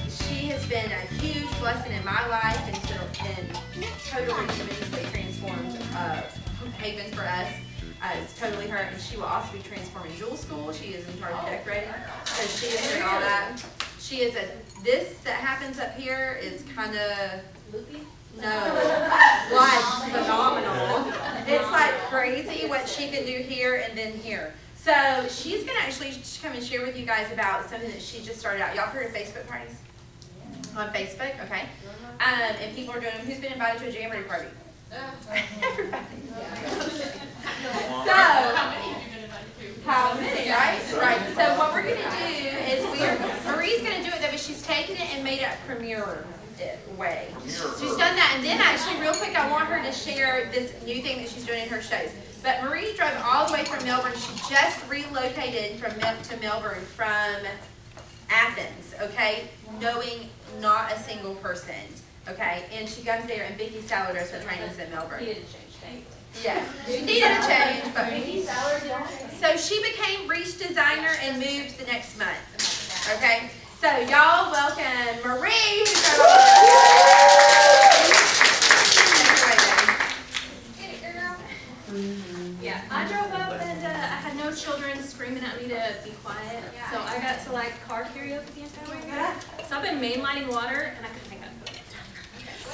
She has been a huge blessing in my life and totally tremendously transformed Haven for us. It's totally her, and she will also be transforming Jewel School. She is in charge of decorating, so she is doing all that. She is this that happens up here is kind of loopy. No, like phenomenal. It's like crazy what she can do here and then here. So she's going to actually come and share with you guys about something that she just started out. Y'all heard of Facebook parties? Yeah. On Facebook? Okay. And people are doing, who's been invited to a jamboree party? Everybody. So, how many, right? Right. So what we're going to do is Marie's going to do it though, but she's taken it and made it a premiere way. She's done that, and then actually real quick I want her to share this new thing that she's doing in her shows. But Marie drove all the way from Melbourne. She just relocated to Melbourne from Athens, okay, knowing not a single person, okay, and she goes there and Vicki Sallow does her trainings in Melbourne. Needed a change, thank you. Yes, she needed a change, but so she became Reach designer and moved the next month, okay. So y'all welcome Marie. Yeah, I drove up and I had no children screaming at me to be quiet, so I got to like car karaoke the entire way. So I've been mainlining water and I couldn't make up for it.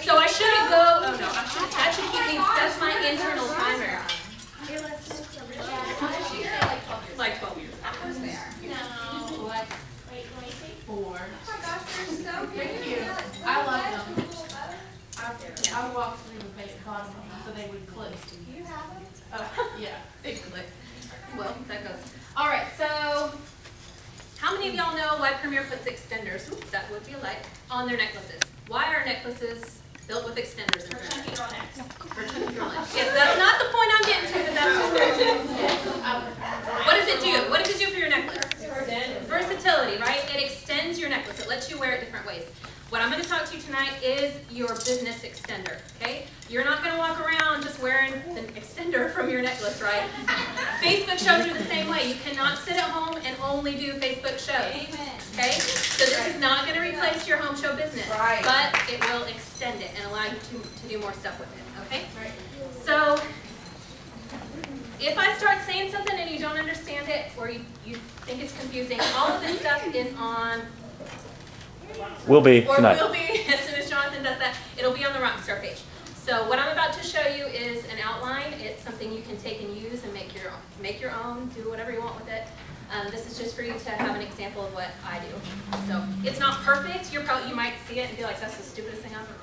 So I shouldn't go. Oh no, that should keep me. That's my internal timer. Like 12 years. No. Wait, let me see. 4. Oh my gosh, they're so cute. I love them. I walked through the face bottom so they would click. Do you have them? Oh, yeah, they click. Well, that goes. All right, so how many of y'all know why Premier puts extenders, that would be a light, on their necklaces? Why are necklaces built with extenders? For chunky girl necks. For chunky girl necks. Yes, that's not the point I'm getting to, but that's what they're doing. What does it do? What does it do for your necklace? Versatility, right? It extends your necklace. It lets you wear it different ways. What I'm going to talk to you tonight is your business extender, okay? You're not going to walk around just wearing an extender from your necklace, right? Facebook shows are the same way. You cannot sit at home and only do Facebook shows, okay? So this is not going to replace your home show business, but it will extend it and allow you to do more stuff with it, okay? So if I start saying something and you don't understand it or you think it's confusing, all of this stuff is on... Will be tonight. Or will be, as soon as Jonathan does that, it'll be on the Rockstar page. So what I'm about to show you is an outline. It's something you can take and use and make your own, do whatever you want with it. This is just for you to have an example of what I do. So it's not perfect. You might see it and be like, that's the stupidest thing I've ever,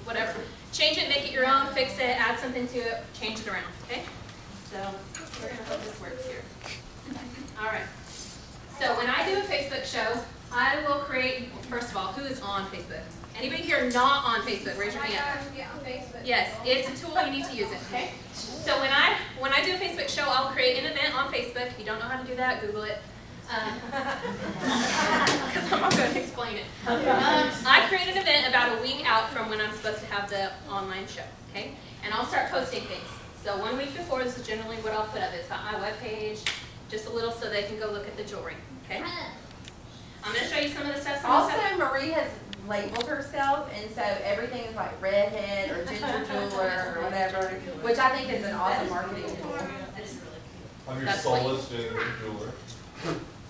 whatever. Change it, make it your own, fix it, add something to it, change it around, okay? So we're gonna hope this works here. All right. So when I do a Facebook show, I will create, first of all, who is on Facebook? Anybody here not on Facebook? Raise your hand. Yes, it's a tool, you need to use it, okay? So when I do a Facebook show, I'll create an event on Facebook. If you don't know how to do that, Google it. Because I'm not going to explain it. I create an event about a week out from when I'm supposed to have the online show, okay? And I'll start posting things. So 1 week before, this is generally what I'll put up. It's got my webpage, just a little so they can go look at the jewelry, okay? I'm going to show you some of the stuff. Also, Marie has labeled herself, and so everything is like redhead or ginger jeweler or whatever, which I think is an awesome marketing tool. I'm your soulless jeweler.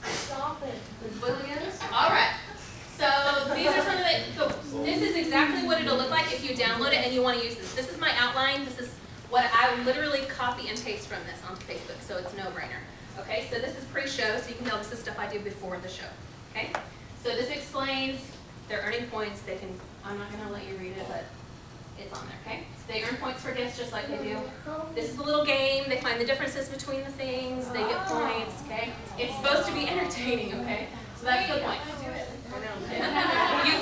Stop it. Williams. All right. So these are some of the. So this is exactly what it'll look like if you download it and you want to use this. This is my outline. This is what I literally copy and paste from this onto Facebook, so it's no brainer. Okay. So this is pre-show, so you can tell this is stuff I do before the show. Okay. So this explains their earning points. They can. I'm not going to let you read it, but it's on there, okay? So they earn points for gifts just like they do. This is a little game. They find the differences between the things. They get points, okay? It's supposed to be entertaining, okay? So that's the point.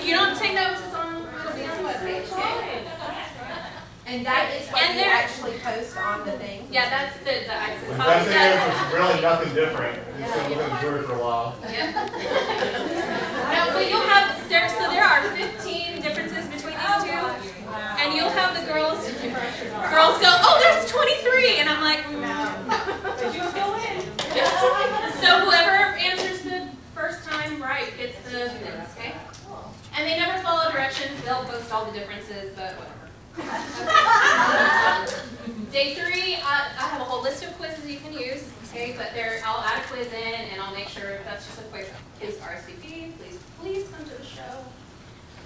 You don't take notes. It's on, it'll be on the webpage, okay? And that is what And you they're- actually post on the thing? Yeah, that's the The best thing is it's really nothing different. You're just gonna look at the jewelry for a while. Yep. No, but you'll have, so there are 15 differences between these two. And you'll have the girls go, oh, there's 23. And I'm like, Did you fill in? So whoever answers the first time right gets the things, okay? And they never follow directions. They'll post all the differences, but whatever. Day 3, I have a whole list of quizzes you can use, okay? But I'll add a quiz in, and I'll make sure that's just a quiz. Please RSVP. Please come to the show.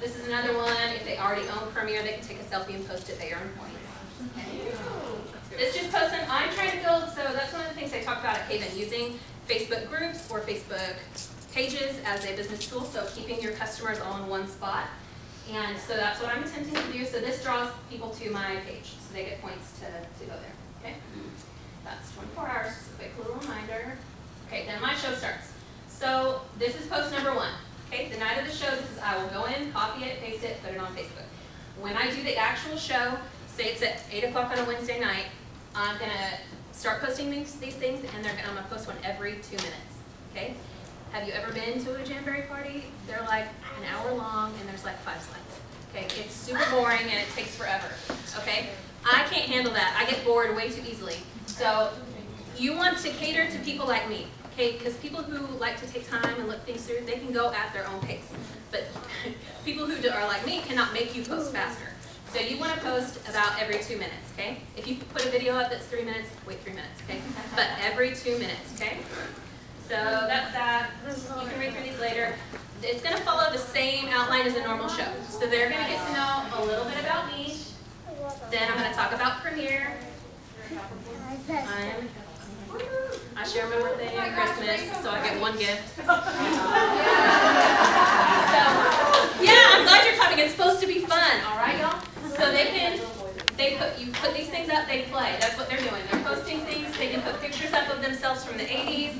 This is another one. If they already own Premiere, they can take a selfie and post it. They earn points. Okay? It's just posting. I'm trying to build, so that's one of the things I talked about at Haven, using Facebook groups or Facebook pages as a business tool, so keeping your customers all in one spot. And so that's what I'm attempting to do. So this draws people to my page, so they get points to go there, okay? That's 24 hours, just a quick little reminder. Okay, then my show starts. So this is post number 1. Okay, the night of the show, I will go in, copy it, paste it, put it on Facebook. When I do the actual show, say it's at 8 o'clock on a Wednesday night, I'm gonna start posting these things, and I'm gonna post one every 2 minutes, okay? Have you ever been to a Jamboree party? They're like an hour long, and there's like 5 slides, okay? It's super boring, and it takes forever, okay? I can't handle that. I get bored way too easily. So you want to cater to people like me, okay? Because people who like to take time and look things through, they can go at their own pace. But people who are like me cannot make you post faster. So you want to post about every 2 minutes, okay? If you put a video up that's 3 minutes, wait 3 minutes, okay? But every 2 minutes, okay? So that's that. You can read through these later. It's going to follow the same outline as a normal show. So they're going to get to know a little bit about me. Then I'm going to talk about Premiere. I share my birthday and Christmas, so I get 1 gift. So, yeah, I'm glad you're coming. It's supposed to be fun, all right, y'all? So you put these things up, they play. That's what they're doing. They're posting things. They can put pictures up of themselves from the 80s,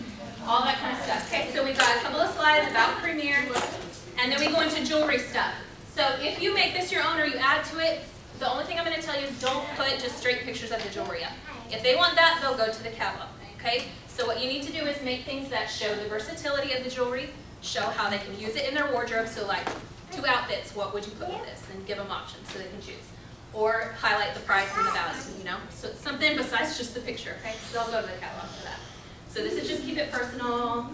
all that kind of stuff. Okay, so we've got a couple of slides about Premiere, and then we go into jewelry stuff. So if you make this your own or you add to it, the only thing I'm going to tell you is don't put just straight pictures of the jewelry up. If they want that, they'll go to the catalog, okay? So what you need to do is make things that show the versatility of the jewelry, show how they can use it in their wardrobe. So like 2 outfits, what would you put with this? And give them options so they can choose. Or highlight the price and the value, you know? So it's something besides just the picture, okay? So they'll go to the catalog for that. So this is just keep it personal.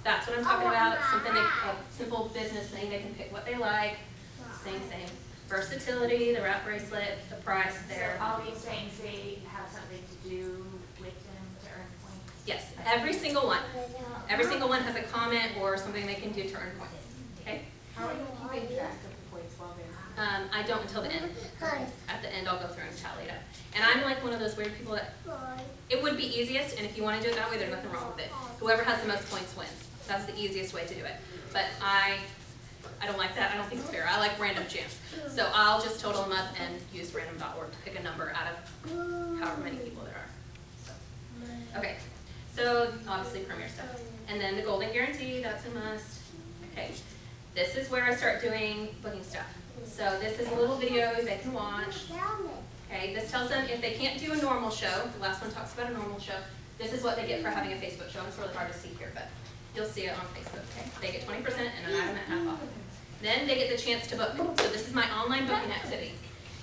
That's what I'm talking about. Something, a simple business thing. They can pick what they like. Same. Versatility, the wrap bracelet, the price there. So all these things, they have something to do with them to earn points? Yes, every single one. Every single one has a comment or something they can do to earn points. Okay? How are you keeping track of the points while they're I don't until the end. At the end, I'll go through and tally it up. And I'm like one of those weird people that it would be easiest, and if you want to do it that way, there's nothing wrong with it. Whoever has the most points wins. That's the easiest way to do it. But I don't like that. I don't think it's fair. I like random chance. So I'll just total them up and use random.org to pick a number out of however many people there are. Okay, so obviously Premiere stuff. And then the Golden Guarantee, that's a must. Okay, this is where I start doing booking stuff. So this is a little video they can watch. Okay, this tells them if they can't do a normal show, the last one talks about a normal show, this is what they get for having a Facebook show. It's really hard to see here, but you'll see it on Facebook, okay? They get 20% and an item at half off. Then they get the chance to book. So this is my online booking activity.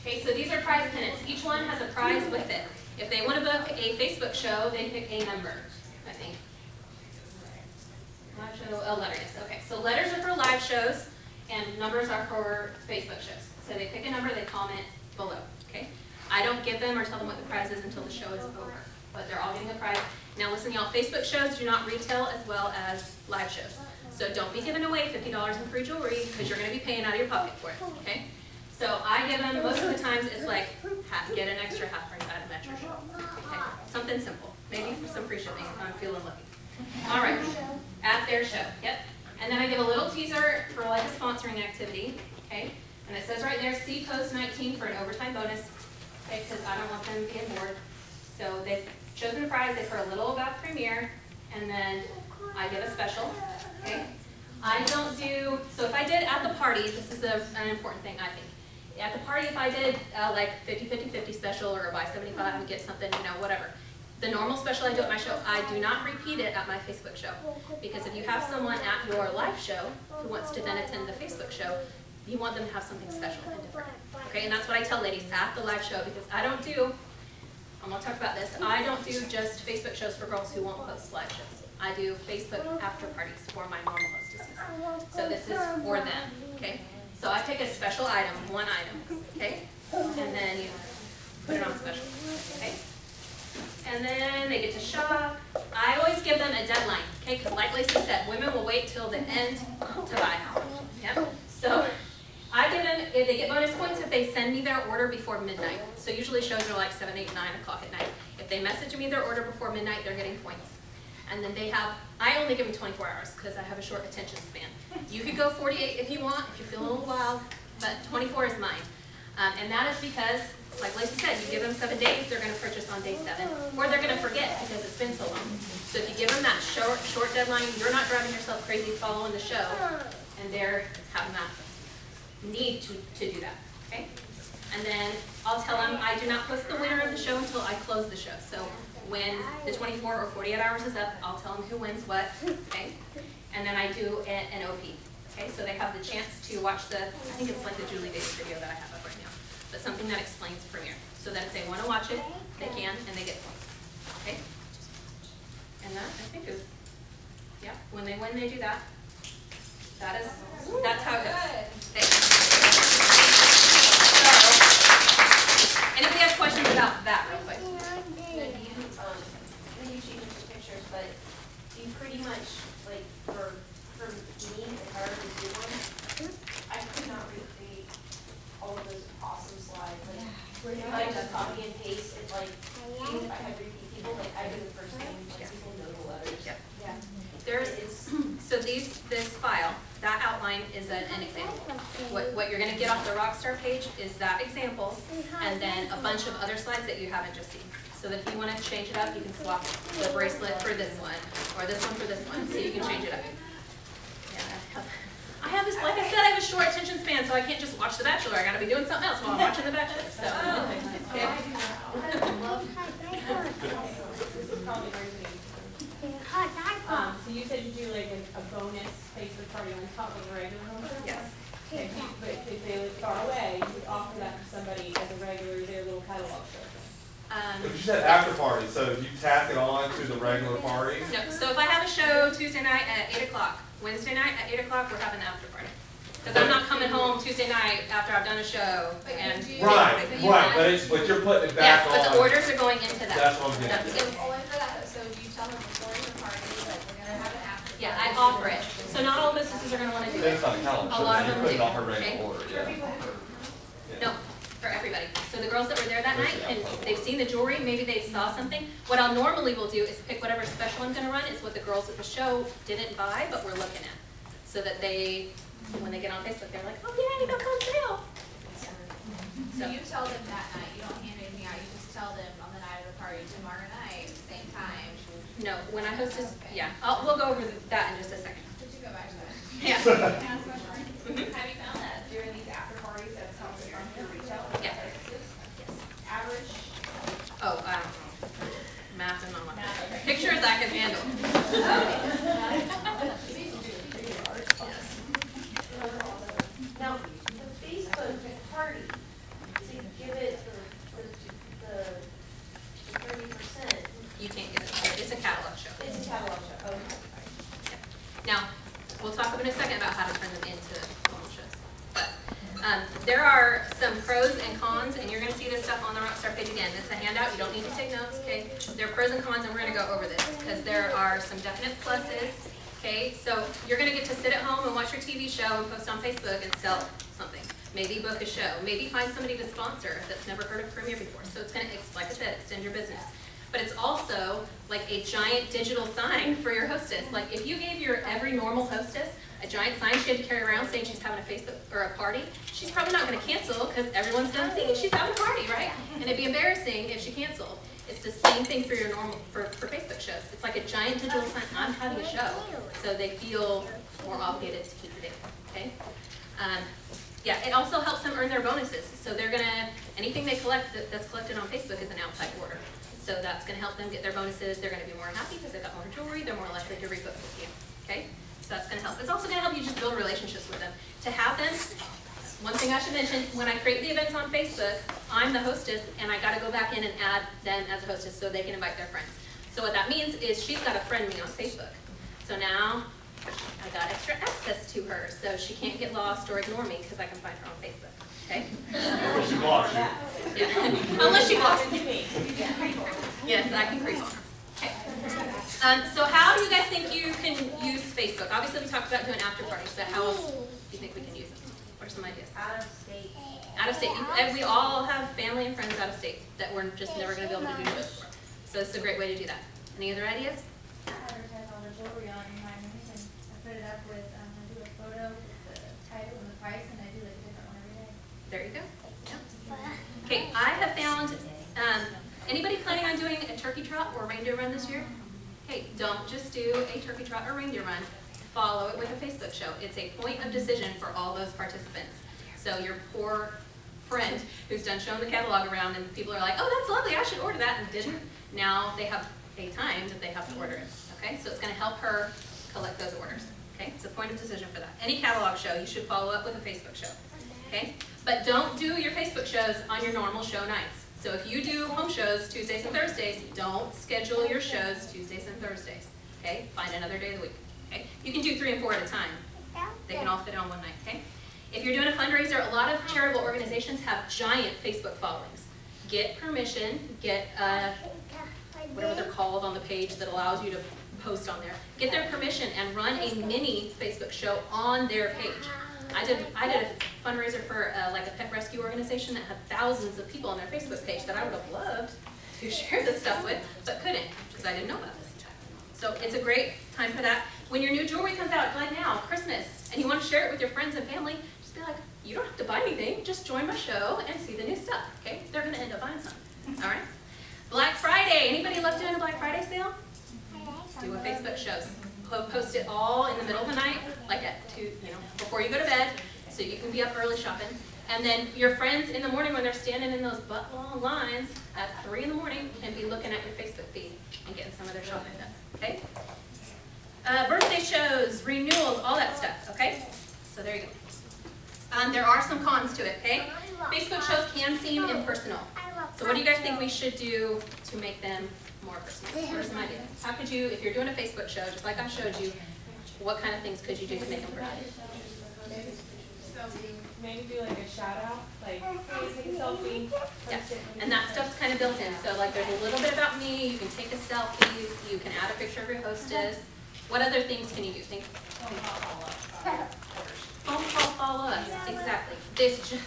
Okay, so these are prize pennants. Each one has a prize with it. If they want to book a Facebook show, they pick a number, I think. Live show, oh, letter, yes, okay. So letters are for live shows, and numbers are for Facebook shows. So they pick a number, they comment below, okay? I don't give them or tell them what the prize is until the show is over, but they're all getting a prize. Now listen, y'all, Facebook shows do not retail as well as live shows. So don't be giving away $50 in free jewelry because you're going to be paying out of your pocket for it, okay? So I give them, most of the times it's like, get an extra half price item at your show. Okay? Something simple. Maybe for some free shipping if I'm feeling lucky. All right, at their show, yep. And then I give a little teaser for like a sponsoring activity, okay? And it says right there, see post 19 for an overtime bonus, okay, because I don't want them being bored. So they've chosen a prize, they've heard a little about Premiere, and then I give a special, okay? I don't do, so if I did at the party, this is an important thing, I think. At the party, if I did like 50-50-50 special or a buy 75 and get something, you know, whatever. The normal special I do at my show, I do not repeat it at my Facebook show. Because if you have someone at your live show who wants to then attend the Facebook show, you want them to have something special and different. Okay, and that's what I tell ladies at the live show, because I don't do, I'm gonna talk about this, I don't do just Facebook shows for girls who won't host live shows. I do Facebook after parties for my normal hostesses. So this is for them, okay? So I pick a special item, one item, okay? And then you put it on special, okay? And then they get to shop. I always give them a deadline, okay? Because like Lacey said, women will wait till the end to buy. Yep. So I give them, if they get bonus points if they send me their order before midnight. So usually shows are like 7, 8, 9 o'clock at night. If they message me their order before midnight, they're getting points. And then they have, I only give them 24 hours because I have a short attention span. You could go 48 if you want, if you're feeling a little wild, but 24 is mine. And that is because, like Lacey said, you give them 7 days, they're going to purchase on day 7. Or they're going to forget because it's been so long. So if you give them that short deadline, you're not driving yourself crazy following the show, and they're having that need to do that, okay? And then I'll tell them I do not post the winner of the show until I close the show. So when the 24 or 48 hours is up, I'll tell them who wins what, okay? And then I do an OP, okay? So they have the chance to watch the, I think it's like the Julie Davis video that I have up right now, but something that explains Premiere. So that if they want to watch it, they can, and they get points, okay? And that, I think, is, yeah, when they win, they do that. That's how it goes, okay? So, anybody has questions about that real quick? When you change the pictures, but do you pretty much, like, for me, if I were to do one, I could not recreate all of those awesome slides. Like, if I just copy and paste, it's like, even if I had repeat people, like, I do the first thing, like, people know the letters. Yep. Yeah. So this file, that outline is an example. What you're going to get off the Rockstar page is that example, and then a bunch of other slides that you haven't just seen. So that if you want to change it up, you can swap the bracelet for this one, or this one for this one, so you can change it up. Yeah, I have this, like I said, I have a short attention span, so I can't just watch The Bachelor. I got to be doing something else while I'm watching The Bachelor. So, okay. So you said you do like a bonus Facebook party on top of a regular one? Yes. Okay, but if they live far away, you would offer that to somebody as a regular, their little catalog show. But you said after party, so you tack it on to the regular party? No, so if I have a show Tuesday night at 8 o'clock, Wednesday night at 8 o'clock, we're having an after party. Because I'm not coming home Tuesday night after I've done a show and. Right, but you're putting it back on. Yes, but the orders are going into that. That's what I'm getting. Only for that, so you tell them before the party, like, we're gonna have an after. Yeah, I offer it. So not all businesses are going to want to do it. That's not a calendar, A lot of so them you put it do, on her okay? regular order, yeah. No, for everybody. So the girls that were there that night, and they've seen the jewelry, maybe they saw something. What I'll normally will do is pick whatever special I'm going to run is what the girls at the show didn't buy, but we're looking at. So that they, when they get on Facebook, they're like, oh yeah, that's on sale. So you tell them that night, you don't hand anything out, you just tell them on the night of the party, tomorrow night, same time. No, when I host this, yeah, we'll go over that in just a second. Did you go back to that? Yeah. Can I ask a question? Have you found that during these after parties that it's helping your retail? Yeah. Yes. Average? Oh, I don't know. Math and all that. Okay. Pictures I can handle. Now, the Facebook party, to give it the 30%, You can't get it. It's a catalog show. it's a catalog show, okay. Now, we'll talk in a second about how to turn them into normal shows. But there are some pros and cons, and you're going to see this stuff on the Rockstar page again. It's a handout. You don't need to take notes, okay? There are pros and cons, and we're going to go over this because there are some definite pluses, okay? So you're going to get to sit at home and watch your TV show and post on Facebook and sell something. Maybe book a show. Maybe find somebody to sponsor that's never heard of Premiere before. So it's going to, like I said, extend your business. But it's also like a giant digital sign for your hostess. Like if you gave your every normal hostess a giant sign she had to carry around saying she's having a Facebook or a party, she's probably not going to cancel because everyone's going to see she's having a party, right? And it'd be embarrassing if she canceled. It's the same thing for your normal for Facebook shows. It's like a giant digital sign. I'm having a show, so they feel more obligated to keep the date. Okay. Yeah, it also helps them earn their bonuses. So they're gonna anything they collect that's collected on Facebook is an outside order. So that's gonna help them get their bonuses. They're gonna be more happy because they got more jewelry. They're more likely to rebook with you. Okay. So that's going to help. It's also going to help you just build relationships with them. To have them, one thing I should mention, when I create the events on Facebook, I'm the hostess, and I got to go back in and add them as a hostess so they can invite their friends. So what that means is she's got to friend me on Facebook. So now I got extra access to her, so she can't get lost or ignore me because I can find her on Facebook. Okay? Unless she blocks you. Yeah. Unless she blocks me. Yes, I can creep on her. Okay. So how do you guys think you can use Facebook? Obviously, we talked about doing after parties, but how else do you think we can use it? What are some ideas? Out of state. Out of state. We all have family and friends out of state that we're just never going to be able to do shows for. So it's a great way to do that. Any other ideas? I advertise all the jewelry on my news, and I put it up with, I do a photo with the title and the price, and I do like a different one every day. There you go. Yeah. Okay, I have found, anybody planning on doing a turkey trot or reindeer run this year? Hey, don't just do a turkey trot or reindeer run. Follow it with a Facebook show. It's a point of decision for all those participants. So your poor friend who's done showing the catalog around and people are like, oh, that's lovely, I should order that, and didn't. Now they have a time that they have to order it. Okay, so it's going to help her collect those orders. Okay, it's a point of decision for that. Any catalog show, you should follow up with a Facebook show. Okay, but don't do your Facebook shows on your normal show nights. So if you do home shows Tuesdays and Thursdays, don't schedule your shows Tuesdays and Thursdays. Okay, find another day of the week. Okay, you can do 3 and 4 at a time. They can all fit on one night. Okay, if you're doing a fundraiser, a lot of charitable organizations have giant Facebook followings. Get permission, get whatever they're called on the page that allows you to post on there. Get their permission and run a mini Facebook show on their page. I did a fundraiser for like a pet rescue organization that had thousands of people on their Facebook page that I would have loved to share this stuff with, but couldn't because I didn't know about this. So it's a great time for that. When your new jewelry comes out, like now, Christmas, and you want to share it with your friends and family, just be like, you don't have to buy anything, just join my show and see the new stuff, okay? They're going to end up buying something, all right? Black Friday, anybody love doing a Black Friday sale? Do a Facebook show. Post it all in the middle of the night, like at 2, before you go to bed, so you can be up early shopping. And then your friends in the morning when they're standing in those butt-long lines at 3 in the morning can be looking at your Facebook feed and getting some of their shopping done, okay? Birthday shows, renewals, all that stuff, okay? So there you go. There are some cons to it, okay? Facebook shows can seem impersonal. So what do you guys think we should do to make them more personal? What are some ideas? How could you, if you're doing a Facebook show, just like I showed you, what kind of things could you do to make them personal? Maybe do like a shout out, like, hey, take a selfie. Yeah, and that stuff's kind of built in. So like there's a little bit about me, you can take a selfie, you can add a picture of your hostess. What other things can you do? Think. Phone call follow-ups, exactly.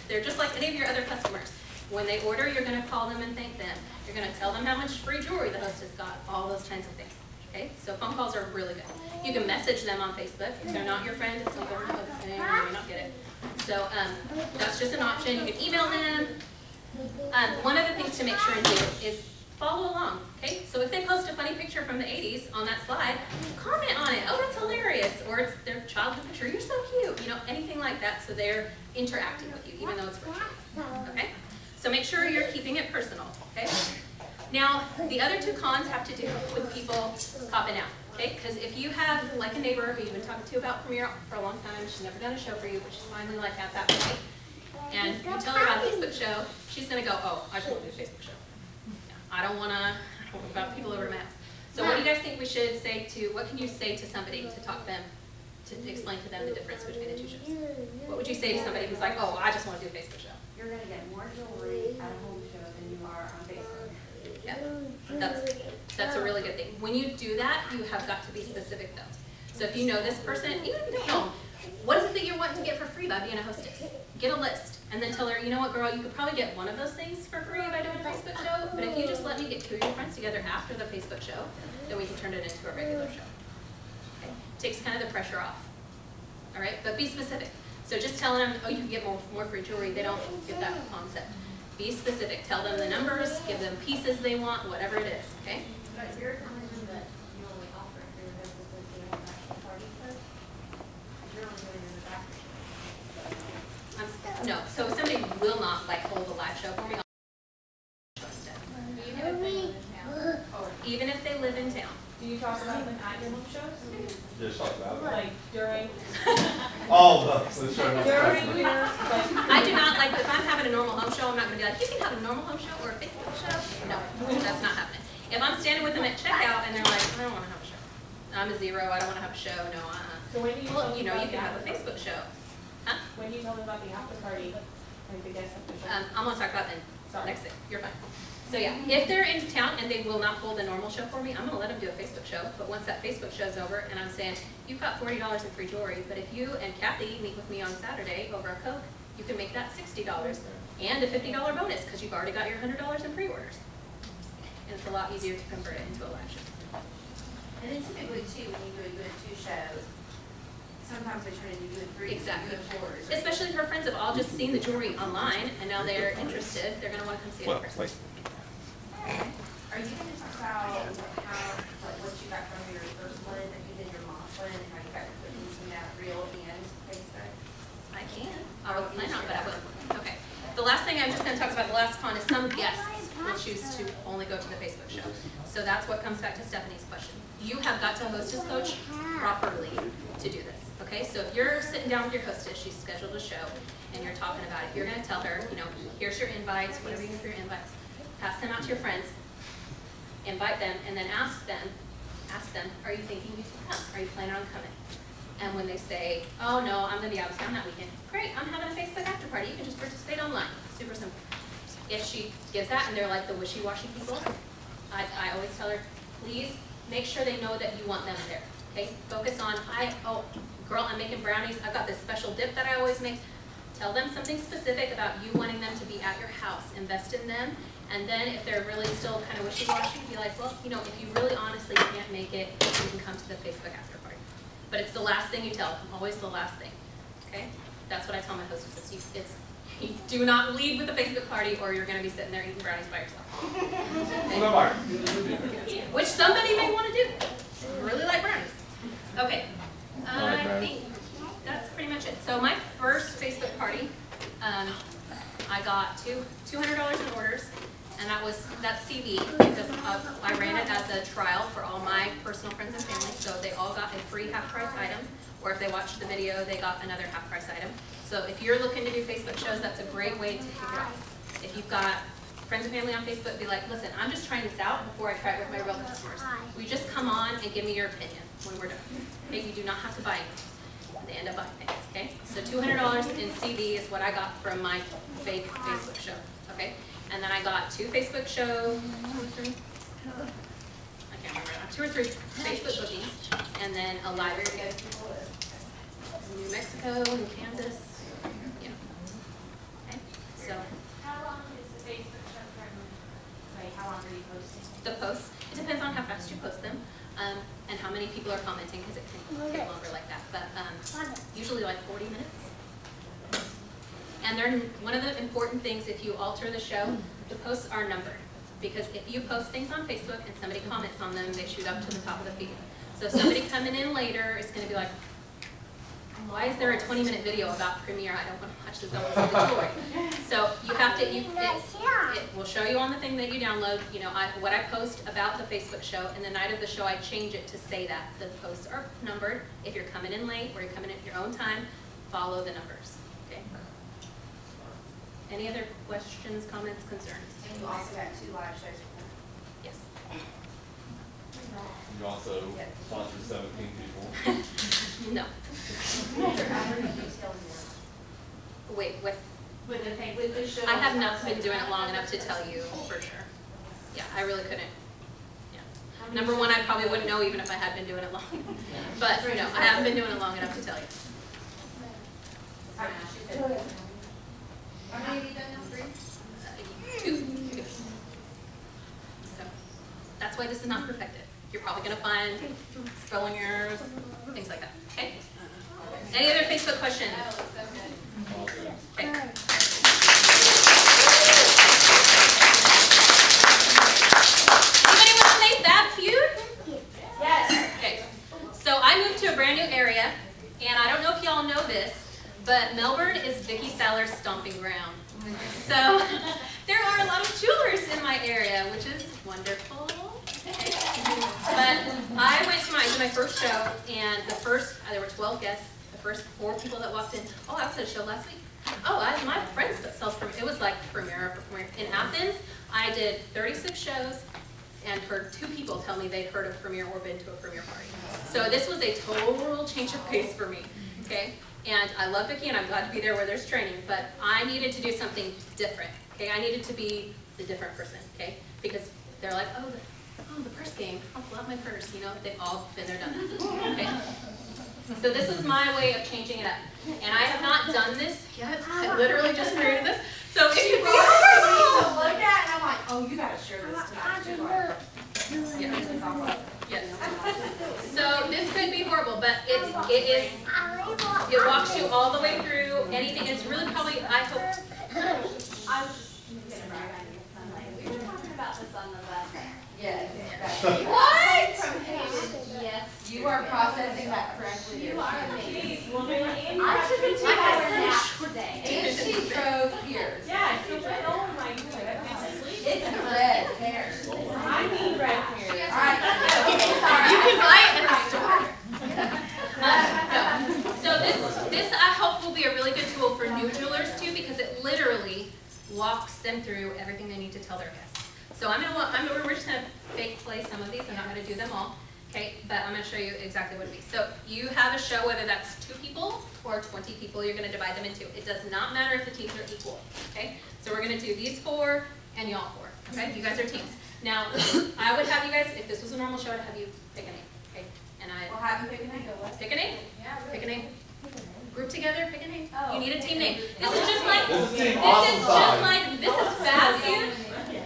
They're just like any of your other customers. When they order, you're going to call them and thank them. You're going to tell them how much free jewelry the hostess got, all those kinds of things. Okay, so phone calls are really good. You can message them on Facebook. If they're not your friend, it's not going to you may not get it. So that's just an option. You can email them. One of the things to make sure and do is follow along. Okay, so if they post a funny picture from the 80s on that slide, comment on it. Oh, that's hilarious. Or it's their childhood picture. You're so cute. Anything like that. So they're interacting with you, even though it's virtual. Okay, so make sure you're keeping it personal. Okay. Now, the other 2 cons have to do with people popping out, okay? Because if you have, like a neighbor who you've been talking to about Premiere for a long time, she's never done a show for you, but she's finally like at that point, and you tell her about a Facebook show, she's going to go, oh, I just want to do a Facebook show. I don't want about people over my house. So what do you guys think we should say what can you say to somebody to talk them, to explain to them the difference between the 2 shows? What would you say to somebody who's like, oh, I just want to do a Facebook show? You're going to get more jewelry at a home show than you are on Facebook. Yeah, that's a really good thing. When you do that, you have got to be specific though. So if you know this person, even if you don't know, what is it that you're wanting to get for free by being a hostess? Get a list and then tell her, you know what, girl, you could probably get one of those things for free by doing a Facebook show, but if you just let me get 2 of your friends together after the Facebook show, then we can turn it into a regular show. Okay? Takes kind of the pressure off. all right? But be specific. So just telling them, oh, you can get more free jewelry, they don't get that concept. Be specific. Tell them the numbers, give them pieces they want, whatever it is, okay? But you're telling them that you only offer it for your business if they have an actual party first? You're only doing it in the back. No, so if somebody will not like hold a live show for me, I'll show instead. Even if they live in town. Do you talk about them at your home shows? Just talk about it. Like during, All the show. during your, like, I do not like, if I'm having a normal home show, I'm not gonna be like, you can have a normal home show or a Facebook show. No, that's not happening. If I'm standing with them at checkout and they're like, I don't wanna have a show. I'm a 0, I don't wanna have a show, no, so when do you tell Well, them you know, about you the can have a after Facebook show. Huh? When do you tell them about the after party, like the guest after show? I'm gonna talk about that Sorry. next thing, you're fine. So yeah, if they're in town and they will not hold a normal show for me, I'm gonna let them do a Facebook show. But once that Facebook show's over and I'm saying, you've got $40 in free jewelry, but if you and Kathy meet with me on Saturday over a Coke, you can make that $60 and a $50 bonus because you've already got your $100 in pre-orders. And it's a lot easier to convert it into a live show. And then typically too, when you do a good 2 shows, sometimes they turn into good 3s, Exactly. good 4s. Especially for friends have all just seen the jewelry online and now they're interested, they're gonna wanna come see it in person. Are you gonna talk about how, like, what you got from your first one, that you did your mom's one, and how you got to put using that real and Facebook? I can. I will plan on, but I will. Okay. The last thing I'm just going to talk about, the last con, is some guests will choose to only go to the Facebook show. So that's what comes back to Stephanie's question. You have got to hostess coach properly to do this. Okay? So if you're sitting down with your hostess, she's scheduled a show, and you're talking about it, you're going to tell her, you know, here's your invites, whatever you need for your invites. Pass them out to your friends, invite them, and then ask them, are you thinking you can come? Are you planning on coming? And when they say, oh no, I'm gonna be out of town that weekend, great, I'm having a Facebook after party, you can just participate online, super simple. If she gives that and they're like the wishy-washy people, I always tell her, please make sure they know that you want them there, okay? Focus on, oh girl, I'm making brownies, I've got this special dip that I always make. Tell them something specific about you wanting them to be at your house, invest in them. And then if they're really still kind of wishy-washy, be like, well, you know, if you really honestly can't make it, you can come to the Facebook after party. But it's the last thing you tell them, always the last thing, okay? That's what I tell my hostesses. You do not lead with the Facebook party or you're gonna be sitting there eating brownies by yourself. Okay? Which somebody may wanna do. Really like brownies. Okay, I think that's pretty much it. So my first Facebook party, I got $200 in orders. And that's CV because I ran it as a trial for all my personal friends and family. So they all got a free half-price item, or if they watched the video, they got another half-price item. So if you're looking to do Facebook shows, that's a great way to kick it off. If you've got friends and family on Facebook, be like, listen, I'm just trying this out before I try it with my real customers. Will you just come on and give me your opinion when we're done? Okay, you do not have to buy anything. They end up buying things, okay? So $200 in CV is what I got from my fake Facebook show, okay? And then I got 2 Facebook shows, I can't remember now, 2 or 3 Facebook bookings, and then a library gift. New Mexico and Kansas, yeah. Okay, so. How long is the Facebook show from, like, how long are you posting? The posts, it depends on how fast you post them, and how many people are commenting, because it can take longer like that, but usually like 40 minutes. And they're one of the important things, if you alter the show, the posts are numbered. Because if you post things on Facebook and somebody comments on them, they shoot up to the top of the feed. So if somebody coming in later is going to be like, why is there a 20-minute video about Premiere? I don't want to watch this, I want to see the jewelry. So you have to, it will show you on the thing that you download, you know, what I post about the Facebook show, and the night of the show I change it to say that. The posts are numbered. If you're coming in late or you're coming in at your own time, follow the numbers. Okay. Any other questions, comments, concerns? And you also got 2 live shows for them. Yes. You also sponsored 17 people. No. Wait, with With the show. I have not been doing it long enough to tell you for sure. Yeah, I really couldn't. Yeah. Number one, I probably wouldn't know even if I had been doing it long. But no, I haven't been doing it long enough to tell you. How many have you done now? 3? 2. So that's why this is not perfected. You're probably going to find spelling errors, things like that. Okay? Any other Facebook questions? Okay. Anybody want to play Fab Feud? Yes. Okay. So I moved to a brand new area, and I don't know if y'all know this, but Melbourne is Vicki Saller's stomping ground. So there are a lot of jewelers in my area, which is wonderful. But I went to my first show, and there were 12 guests. The first 4 people that walked in, oh, I was at a show last week. Oh, my friends sells premiere. It was like premiere. In Athens, I did 36 shows, and heard 2 people tell me they'd heard of premiere or been to a premiere party. So this was a total change of pace for me. Okay. And I love Vicki, and I'm glad to be there where there's training, but I needed to do something different, okay? I needed to be the different person, okay? Because they're like, oh, the purse game, I'll pull out my purse, you know? They've all been there, done that, okay? So this was my way of changing it up. And I have not done this yet. I literally just created this. So if you to look at, and I'm like, oh, you gotta share this tonight. Yes. So this could be horrible, but it walks you all the way through anything. It's really probably, I hope. I was just gonna brag on you. We were talking about this on the bus. Yes. What? Yes. You are processing that correctly. You are amazing. I should be Like I taking a nap said, today. And she drove here. Yeah, so what oh my goodness. It's the red hair. I need red hair. Alright. You can buy it at the store. So this I hope will be a really good tool for new jewelers too, because it literally walks them through everything they need to tell their guests. So we're just gonna fake play some of these. I'm not gonna do them all, okay? But I'm gonna show you exactly what it is. So you have a show, whether that's 2 people or 20 people, you're gonna divide them into. It does not matter if the teams are equal, okay? So we're gonna do these 4 and y'all 4, okay? You guys are teams. Now, I would have you guys, if this was a normal show, I'd have you pick a name, okay? And We'll have you pick a name. Pick a name? Yeah, Pick a name. Group together, pick a name. Oh. You need a team name. This is just like, This is team this awesome is side. just like, this is Fab Feud.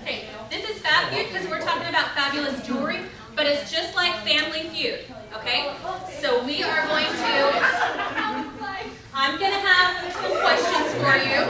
Okay, this is Fab Feud because we're talking about fabulous jewelry, but it's just like Family Feud, okay? So we are going to, I'm going to have some questions for you.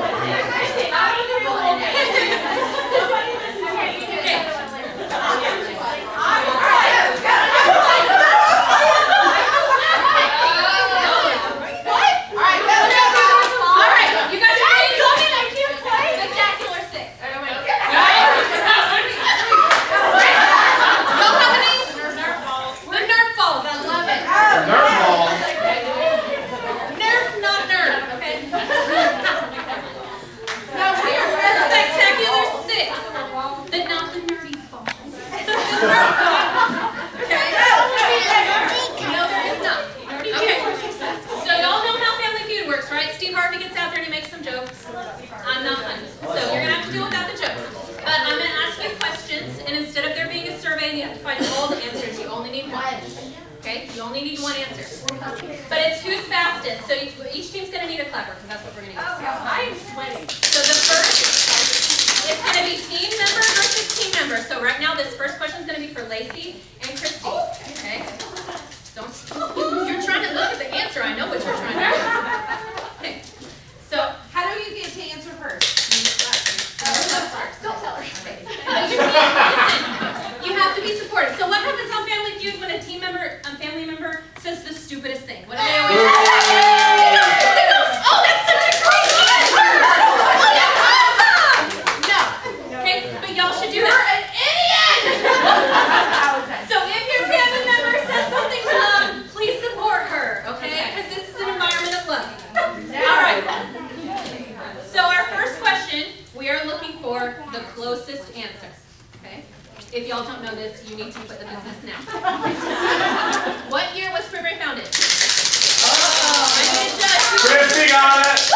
If y'all don't know this, you need to quit the business now. What year was Primary founded? Oh, I need a judge. Christy got it!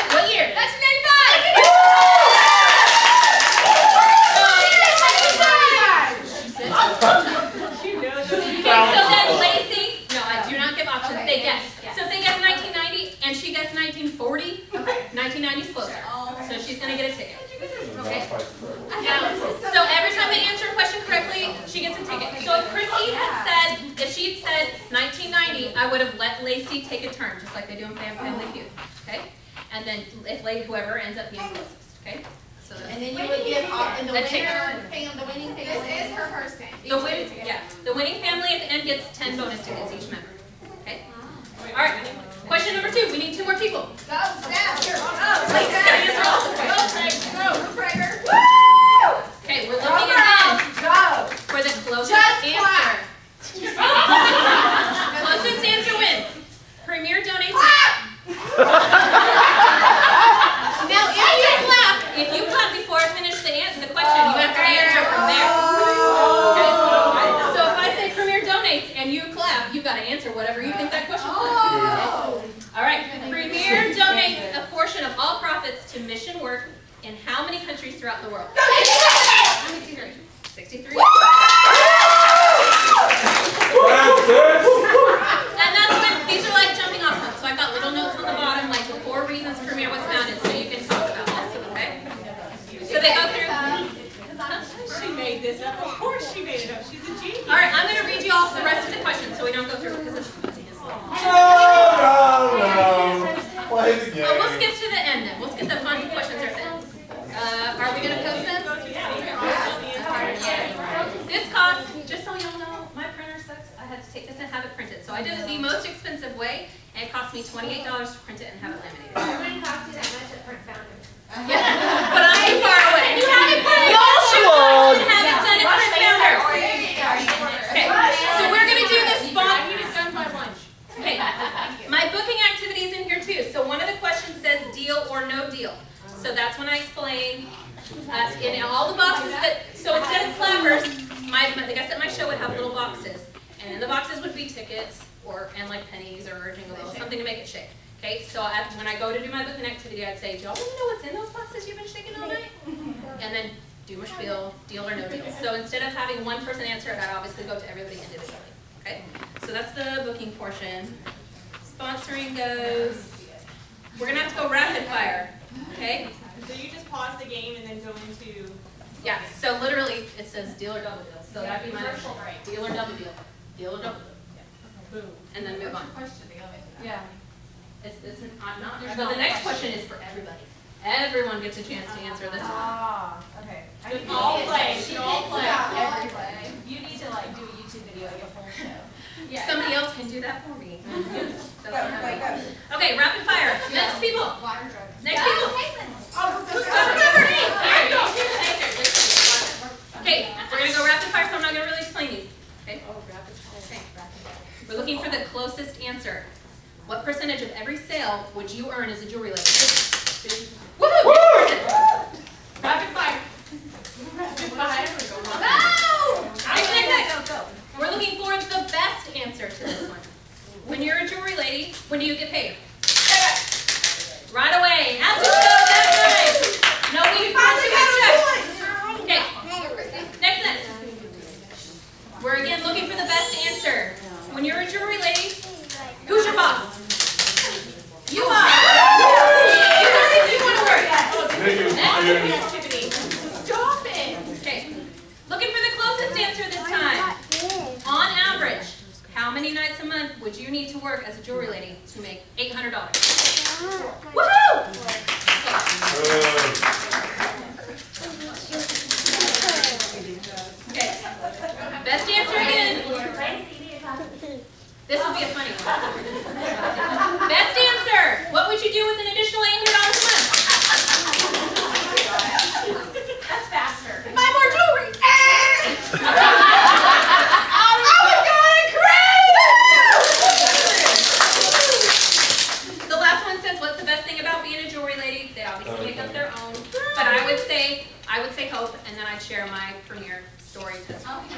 What year? 1995! Okay, so then Lacey, no, I do not give options, Okay, they guess. yes. So if they guess 1990 and she guessed 1940, 1990 is closer. So she's going to get a ticket. Okay? Now, would have let Lacey take a turn, just like they do in Family Feud, okay? And then if whoever ends up being closest, okay? So And then you would give and the Let's take winner, the winning family. This is her first name. The winning family at the end gets 10 bonus tickets each member, okay? All right, question number 2. We need 2 more people. Go, snap, here. Lacey's gonna answer all the questions. Go, Prager. Okay, we're looking again for the closest answer. Closest answer wins. Premier donates. Now, if you clap before I finish the question, you have to answer from there. Okay? So if I say Premier donates and you clap, you've got to answer whatever you think that question was. All right. Premier donates a portion of all profits to mission work in how many countries throughout the world? 63. And that's when these are like jumping off points. So I've got little notes on the bottom, like the 4 reasons Premier was founded, so you can talk about this, okay? So they go through. She made this up. Of course she made it up. She's a genius. All right, I'm going to read you off the rest of the questions so we don't go through it because it's No. Play the game. We'll skip to the end then. We'll skip the fun questions at the end. Are we going to post them? This cost, just so y'all know, my printer sucks. I had to take this and have it printed. So I did it the most expensive way, and it cost me $28 to print it and have it laminated. It wouldn't cost you that much at Print Founders. Yeah, but I'm too far away. You have it printed. Y'all should have it done at Print Founders. Okay, so we're going to do this spot. Okay, my booking activity is in here too. So one of the questions says deal or no deal. So that's when I explain in all the boxes that, so instead of clappers, like I said, my show would have little boxes. And in the boxes would be tickets and like pennies or jingle bells, something to make it shake. Okay, so when I go to do my booking activity, I'd say, do y'all want to know what's in those boxes you've been shaking all night? And then do my spiel, deal or no deal. So instead of having one person answer it, I'd obviously go to everybody individually. Okay, so that's the booking portion. Sponsoring goes, we're going to have to go rapid fire. Okay? So you just pause the game and then go into... Yeah, so literally it says deal or double deal. So that'd be my deal or double deal. Deal or double deal. Boom. And then move on. Yeah. It's not, but the next question is for everybody. Everyone gets a chance to answer this one. Okay. All play. You need to like do a YouTube video, your whole show. Yeah. Somebody else can do that for me. Okay, rapid fire. Next people. Next people. Okay, we're going to go rapid fire, so I'm not going to really explain these. Okay? We're looking for the closest answer. What percentage of every sale would you earn as a jewelry lady? Woohoo! Rapid fire. Next. We're looking for the best answer to this one. When you're a jewelry lady, when do you get paid? Right away. After the show, that's right. No, we check. Okay. Next. We're again looking for the best answer. When you're a jewelry lady, who's your boss? You are. You want to work. Stop it. Okay. Looking for the closest answer this time. On average, how many nights a month would you need to work as a jewelry lady to make $800? Woohoo! Okay. Best answer again. This will be a funny one. Best answer. What would you do with an additional $800 a month? That's faster. Buy more jewelry. The last one says, what's the best thing about being a jewelry lady? They obviously make up their own. But I would say hope, and then I'd share my premiere story testimony.